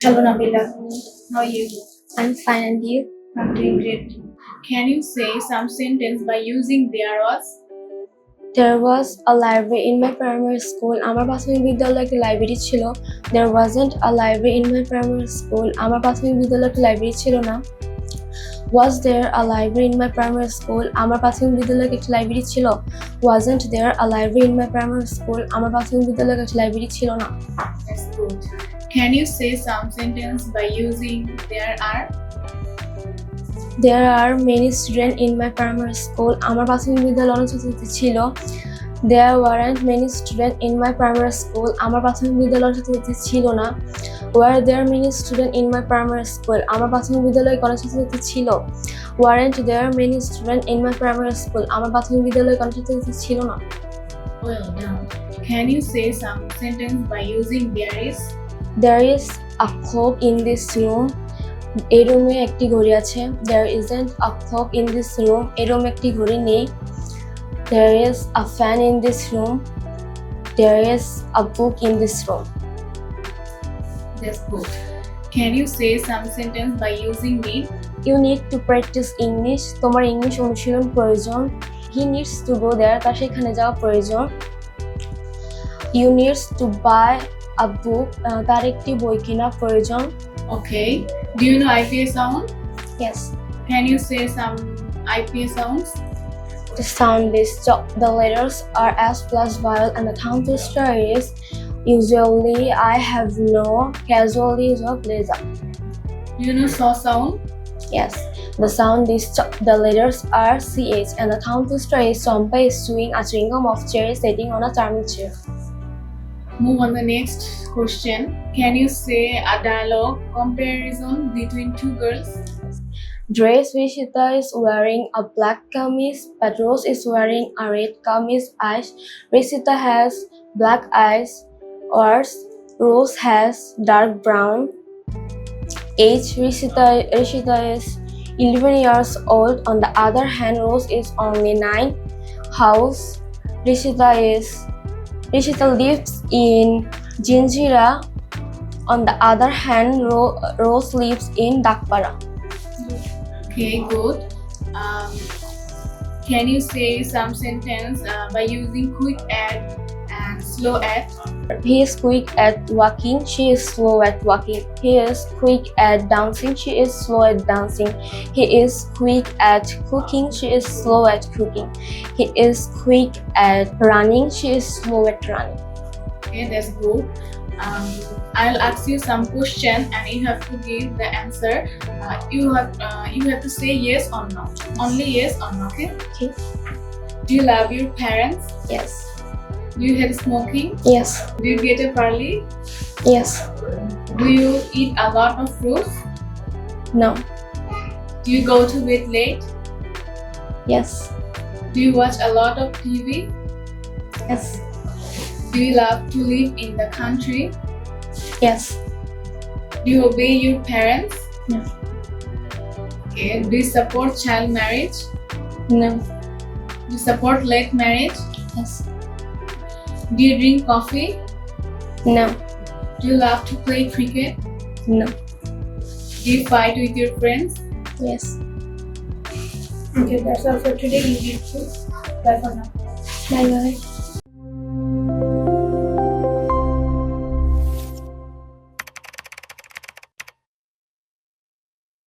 Hello Nabila, how are you? I'm fine, and you? I'm doing great. Can you say some sentence by using there was? There was a library in my primary school. আমার প্রাথমিক বিদ্যালয়ে একটা library ছিল. There wasn't a library in my primary school. আমার প্রাথমিক বিদ্যালয়ে একটা library ছিল না. Was there a library in my primary school? আমার প্রাথমিক বিদ্যালয়ে একটা লাইব্রেরি ছিল. Wasn't there a library in my primary school? আমার প্রাথমিক বিদ্যালয়ে একটা লাইব্রেরি ছিল না. That's good. Can you say some sentence by using there are? There are many students in my primary school. আমার প্রাথমিক বিদ্যালয়ে অনেক ছাত্রছাত্রী ছিল. There weren't many students in my primary school. আমার প্রাথমিক বিদ্যালয়ে ছাত্রছাত্রী ছিল না. Were there many students in my primary school? আমার প্রাথমিক বিদ্যালয়ে অনেক ছাত্রছাত্রী ছিল. Weren't there many students in my primary school? আমার প্রাথমিক বিদ্যালয়ে অনেক ছাত্রছাত্রী ছিল না. Well done. Can you say some sentence by using there is? There is a clock in this room. এই রুমে একটি ঘড়ি আছে. There isn't a clock in this room. এই রুমে একটি ঘড়ি নেই. There is a fan in this room. There is a book in this room. That's good. Can you say some sentence by using need? You need to practice English. তোমার English অনুশীলন প্রয়োজন. He needs to go there. তার সেখানে যাওয়া প্রয়োজন. You needs to buy a book. তার একটি বই কেনা প্রয়োজন. Okay. Do you know IPA sound? Yes. Can you say some IPA sounds? The sound is the letters are S plus vowel and the tongue twister is usually I have no, casually is or pleasure. Do you know saw sound? Yes. The sound is the letters are CH and the tongue twister is Sompa is chewing a chewing gum of cherry sitting on a charming chair. Move on the next question. Can you say a dialogue comparison between two girls? Dress Rishita is wearing a black kameez, but Rose is wearing a red kameez. Rishita has black eyes, or Rose has dark brown. Age Rishita is 11 years old. On the other hand, Rose is only 9. House Rishita lives in Jinjira. On the other hand, Rose lives in Dakpara. Okay, good. Can you say some sentence by using quick at and slow at? He is quick at walking, she is slow at walking. He is quick at dancing, she is slow at dancing. He is quick at cooking, she is slow at cooking. He is quick at running, she is slow at running. Okay, that's good. I'll ask you some question and you have to give the answer. You have to say yes or no. Only yes or no. Okay. Okay. Do you love your parents? Yes. Do you hate smoking? Yes. Do you get up early? Yes. Do you eat a lot of fruits? No. Do you go to bed late? Yes. Do you watch a lot of TV? Yes. Do you love to live in the country? Yes. Do you obey your parents? No. Okay. Do you support child marriage? No. Do you support late marriage? Yes. Do you drink coffee? No. Do you love to play cricket? No. Do you fight with your friends? Yes. Okay, that's all for today. Bye for now. Bye bye.